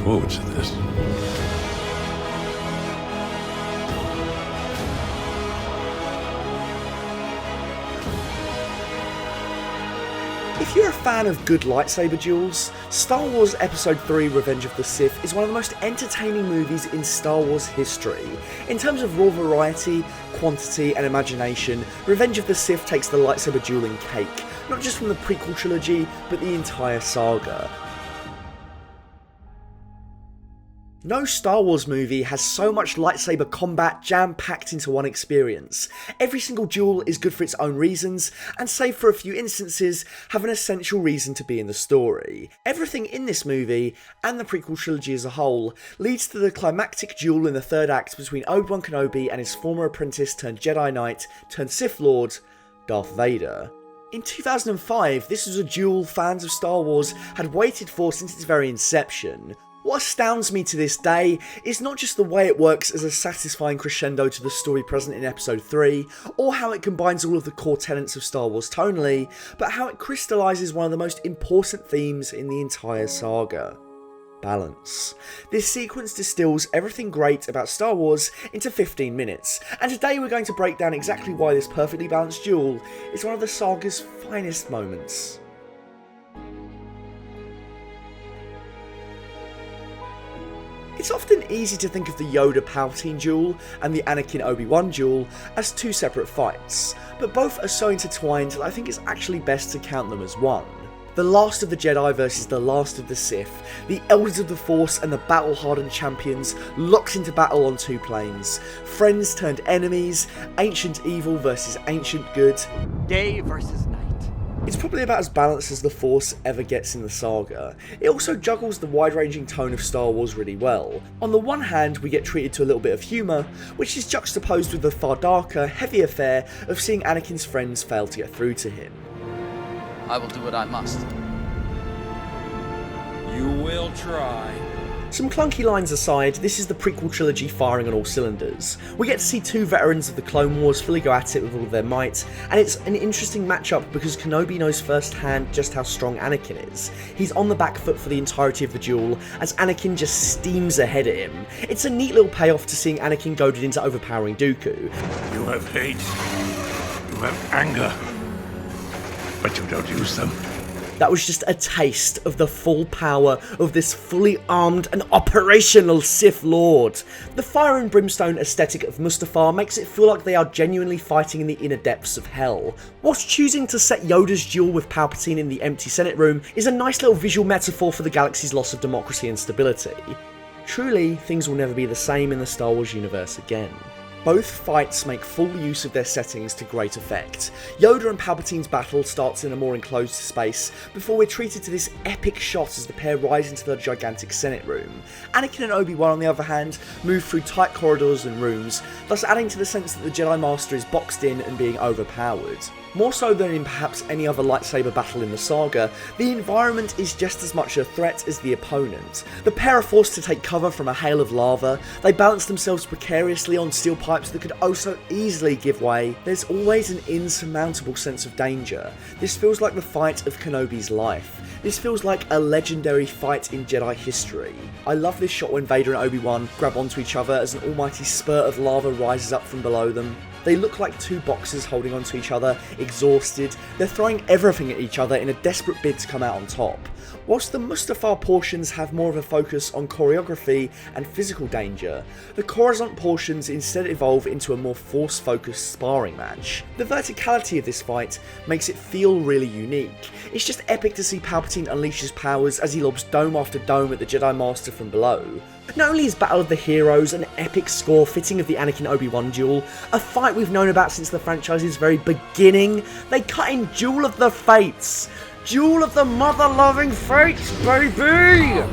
forward to this. If you're a fan of good lightsaber duels, Star Wars Episode 3 Revenge of the Sith is one of the most entertaining movies in Star Wars history. In terms of raw variety, quantity and imagination, Revenge of the Sith takes the lightsaber dueling cake, not just from the prequel trilogy, but the entire saga. No Star Wars movie has so much lightsaber combat jam-packed into one experience. Every single duel is good for its own reasons, and save for a few instances, have an essential reason to be in the story. Everything in this movie, and the prequel trilogy as a whole, leads to the climactic duel in the third act between Obi-Wan Kenobi and his former apprentice turned Jedi Knight turned Sith Lord, Darth Vader. In 2005, this was a duel fans of Star Wars had waited for since its very inception. What astounds me to this day is not just the way it works as a satisfying crescendo to the story present in Episode 3, or how it combines all of the core tenets of Star Wars tonally, but how it crystallises one of the most important themes in the entire saga. Balance. This sequence distills everything great about Star Wars into 15 minutes, and today we're going to break down exactly why this perfectly balanced duel is one of the saga's finest moments. It's often easy to think of the Yoda-Palpatine duel and the Anakin Obi-Wan duel as two separate fights, but both are so intertwined that I think it's actually best to count them as one. The last of the Jedi versus the last of the Sith, the Elders of the Force and the battle-hardened champions locked into battle on two planes, friends turned enemies, ancient evil versus ancient good. Day versus night. It's probably about as balanced as the Force ever gets in the saga. It also juggles the wide-ranging tone of Star Wars really well. On the one hand, we get treated to a little bit of humour, which is juxtaposed with the far darker, heavier fare of seeing Anakin's friends fail to get through to him. I will do what I must. You will try. Some clunky lines aside, this is the prequel trilogy firing on all cylinders. We get to see two veterans of the Clone Wars fully go at it with all of their might, and it's an interesting matchup because Kenobi knows firsthand just how strong Anakin is. He's on the back foot for the entirety of the duel, as Anakin just steams ahead of him. It's a neat little payoff to seeing Anakin goaded into overpowering Dooku. You have hate. You have anger. But you don't use them. That was just a taste of the full power of this fully armed and operational Sith Lord. The fire and brimstone aesthetic of Mustafar makes it feel like they are genuinely fighting in the inner depths of hell, whilst choosing to set Yoda's duel with Palpatine in the empty Senate room is a nice little visual metaphor for the galaxy's loss of democracy and stability. Truly, things will never be the same in the Star Wars universe again. Both fights make full use of their settings to great effect. Yoda and Palpatine's battle starts in a more enclosed space, before we're treated to this epic shot as the pair rise into the gigantic Senate room. Anakin and Obi-Wan, on the other hand, move through tight corridors and rooms, thus adding to the sense that the Jedi Master is boxed in and being overpowered. More so than in perhaps any other lightsaber battle in the saga, the environment is just as much a threat as the opponent. The pair are forced to take cover from a hail of lava, they balance themselves precariously on steel pipes that could oh so easily give way. There's always an insurmountable sense of danger. This feels like the fight of Kenobi's life. This feels like a legendary fight in Jedi history. I love this shot when Vader and Obi-Wan grab onto each other as an almighty spurt of lava rises up from below them. They look like two boxers holding onto each other, exhausted. They're throwing everything at each other in a desperate bid to come out on top. Whilst the Mustafar portions have more of a focus on choreography and physical danger, the Coruscant portions instead evolve into a more force-focused sparring match. The verticality of this fight makes it feel really unique. It's just epic to see Palpatine unleash his powers as he lobs dome after dome at the Jedi Master from below. Not only is Battle of the Heroes an epic score fitting of the Anakin Obi-Wan duel, a fight we've known about since the franchise's very beginning, they cut in Duel of the Fates. Duel of the mother-loving fates, baby!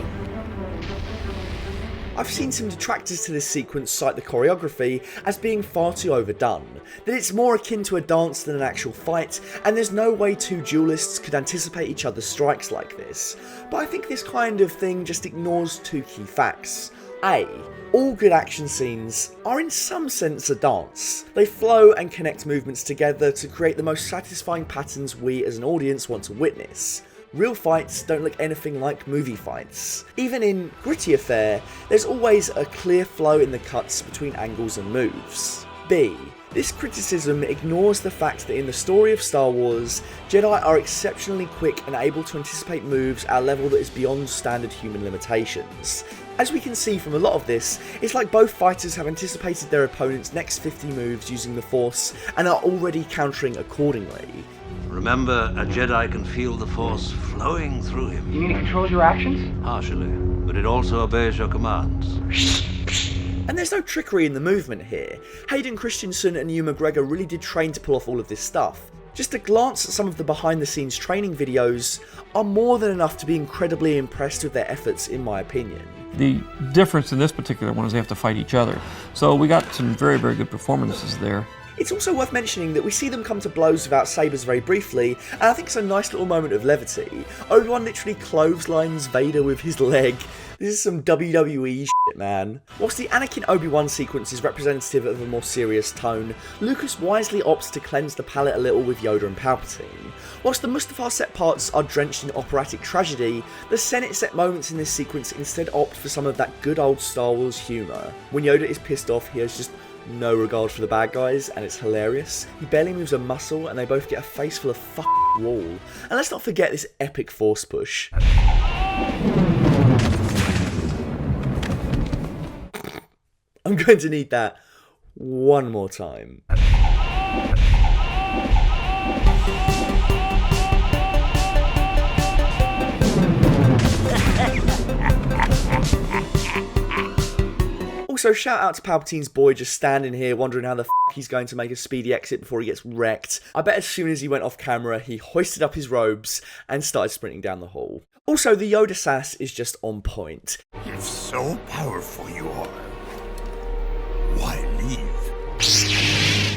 I've seen some detractors to this sequence cite the choreography as being far too overdone, that it's more akin to a dance than an actual fight, and there's no way two duelists could anticipate each other's strikes like this. But I think this kind of thing just ignores two key facts. A. All good action scenes are in some sense a dance. They flow and connect movements together to create the most satisfying patterns we as an audience want to witness. Real fights don't look anything like movie fights. Even in grittier fare, there's always a clear flow in the cuts between angles and moves. B. This criticism ignores the fact that in the story of Star Wars, Jedi are exceptionally quick and able to anticipate moves at a level that is beyond standard human limitations. As we can see from a lot of this, it's like both fighters have anticipated their opponent's next 50 moves using the Force and are already countering accordingly. Remember, a Jedi can feel the Force flowing through him. You mean it controls your actions? Partially, but it also obeys your commands. And there's no trickery in the movement here. Hayden Christensen and Ewan McGregor really did train to pull off all of this stuff. Just a glance at some of the behind the scenes training videos are more than enough to be incredibly impressed with their efforts, in my opinion. The difference in this particular one is they have to fight each other. So we got some very, very good performances there. It's also worth mentioning that we see them come to blows without sabers very briefly, and I think it's a nice little moment of levity. Obi-Wan literally clotheslines Vader with his leg. This is some WWE shit, man. Whilst the Anakin Obi-Wan sequence is representative of a more serious tone, Lucas wisely opts to cleanse the palate a little with Yoda and Palpatine. Whilst the Mustafar set parts are drenched in operatic tragedy, the Senate set moments in this sequence instead opt for some of that good old Star Wars humour. When Yoda is pissed off, he has just no regard for the bad guys, and it's hilarious. He barely moves a muscle, and they both get a face full of fucking wall. And let's not forget this epic force push. I'm going to need that one more time. Also, shout out to Palpatine's boy just standing here wondering how the f*** he's going to make a speedy exit before he gets wrecked. I bet as soon as he went off camera, he hoisted up his robes and started sprinting down the hall. Also, the Yoda sass is just on point. If so powerful you are, why leave?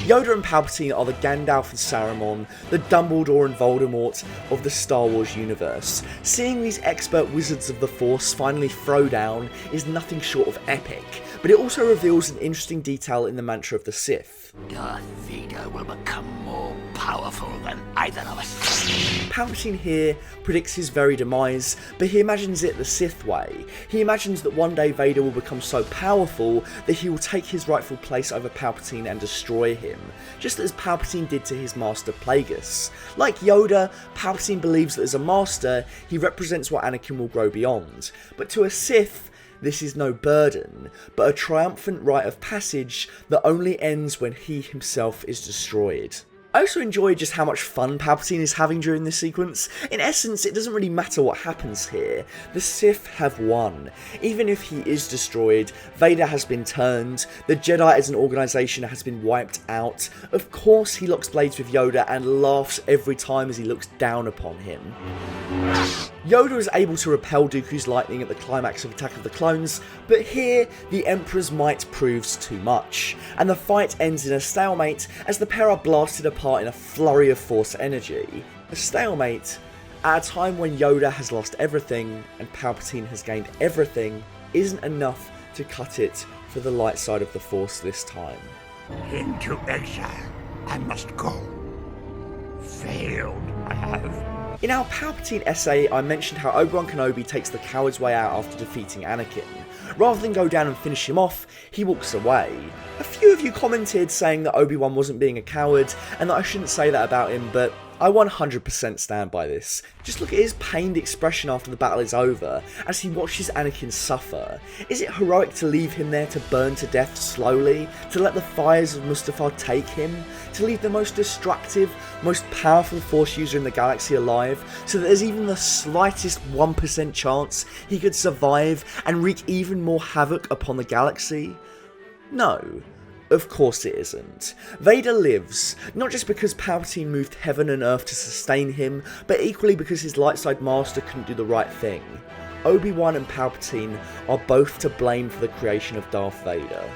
Yoda and Palpatine are the Gandalf and Saruman, the Dumbledore and Voldemort of the Star Wars universe. Seeing these expert wizards of the Force finally throw down is nothing short of epic, but it also reveals an interesting detail in the mantra of the Sith. Darth Vader will become more powerful than either of us. Palpatine here predicts his very demise, but he imagines it the Sith way. He imagines that one day Vader will become so powerful that he will take his rightful place over Palpatine and destroy him, just as Palpatine did to his master Plagueis. Like Yoda, Palpatine believes that as a master, he represents what Anakin will grow beyond, but to a Sith, this is no burden, but a triumphant rite of passage that only ends when he himself is destroyed. I also enjoy just how much fun Palpatine is having during this sequence. In essence, it doesn't really matter what happens here. The Sith have won. Even if he is destroyed, Vader has been turned, the Jedi as an organisation has been wiped out. Of course he locks blades with Yoda and laughs every time as he looks down upon him. Yoda is able to repel Dooku's lightning at the climax of Attack of the Clones, but here the Emperor's might proves too much, and the fight ends in a stalemate as the pair are blasted apart in a flurry of Force energy. A stalemate at a time when Yoda has lost everything and Palpatine has gained everything isn't enough to cut it for the light side of the Force this time. Into exile, I must go. Failed, I have. In our Palpatine essay, I mentioned how Obi-Wan Kenobi takes the coward's way out after defeating Anakin. Rather than go down and finish him off, he walks away. A few of you commented saying that Obi-Wan wasn't being a coward, and that I shouldn't say that about him, but I 100% stand by this. Just look at his pained expression after the battle is over, as he watches Anakin suffer. Is it heroic to leave him there to burn to death slowly? To let the fires of Mustafar take him? To leave the most destructive, most powerful Force user in the galaxy alive, so that there's even the slightest 1% chance he could survive and wreak even more havoc upon the galaxy? No. Of course it isn't. Vader lives, not just because Palpatine moved heaven and earth to sustain him, but equally because his light side master couldn't do the right thing. Obi-Wan and Palpatine are both to blame for the creation of Darth Vader.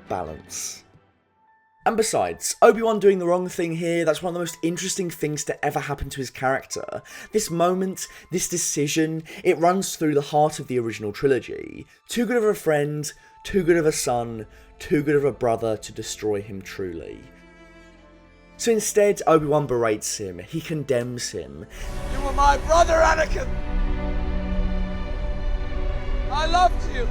Balance. And besides, Obi-Wan doing the wrong thing here, that's one of the most interesting things to ever happen to his character. This moment, this decision, it runs through the heart of the original trilogy. Too good of a friend, too good of a son, too good of a brother to destroy him truly. So instead, Obi-Wan berates him, he condemns him. You were my brother, Anakin! I loved you!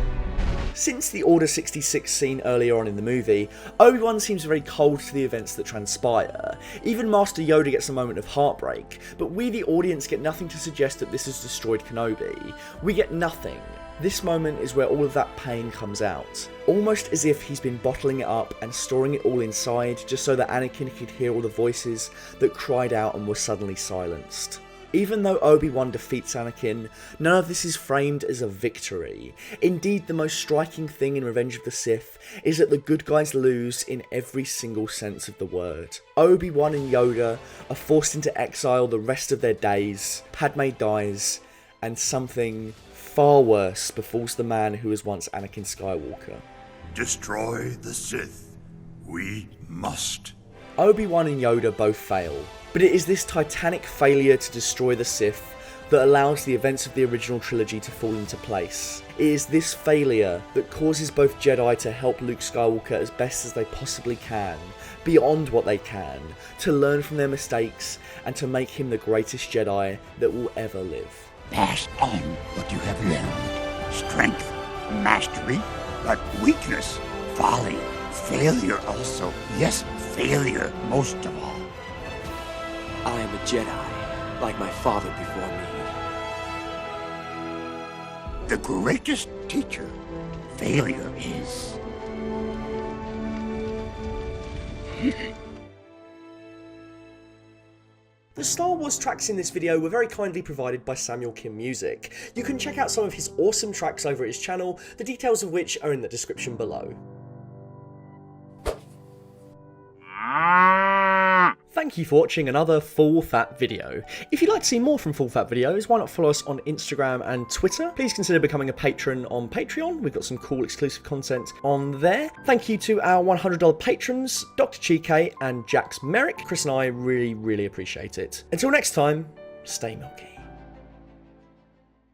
Since the Order 66 scene earlier on in the movie, Obi-Wan seems very cold to the events that transpire. Even Master Yoda gets a moment of heartbreak, but we the audience get nothing to suggest that this has destroyed Kenobi. We get nothing. This moment is where all of that pain comes out. Almost as if he's been bottling it up and storing it all inside just so that Anakin could hear all the voices that cried out and were suddenly silenced. Even though Obi-Wan defeats Anakin, none of this is framed as a victory. Indeed, the most striking thing in Revenge of the Sith is that the good guys lose in every single sense of the word. Obi-Wan and Yoda are forced into exile the rest of their days, Padme dies, and something far worse befalls the man who was once Anakin Skywalker. Destroy the Sith. We must. Obi-Wan and Yoda both fail, but it is this titanic failure to destroy the Sith that allows the events of the original trilogy to fall into place. It is this failure that causes both Jedi to help Luke Skywalker as best as they possibly can, beyond what they can, to learn from their mistakes and to make him the greatest Jedi that will ever live. Pass on what you have learned. Strength, mastery, but weakness, folly, failure also. Yes, failure most of all. I am a Jedi, like my father before me. The greatest teacher, failure is. The Star Wars tracks in this video were very kindly provided by Samuel Kim Music. You can check out some of his awesome tracks over at his channel, the details of which are in the description below. Thank you for watching another Full Fat video. If you'd like to see more from Full Fat videos, why not follow us on Instagram and Twitter? Please consider becoming a patron on Patreon. We've got some cool exclusive content on there. Thank you to our $100 patrons, Dr. Chike and Jax Merrick. Chris and I really appreciate it. Until next time, stay milky.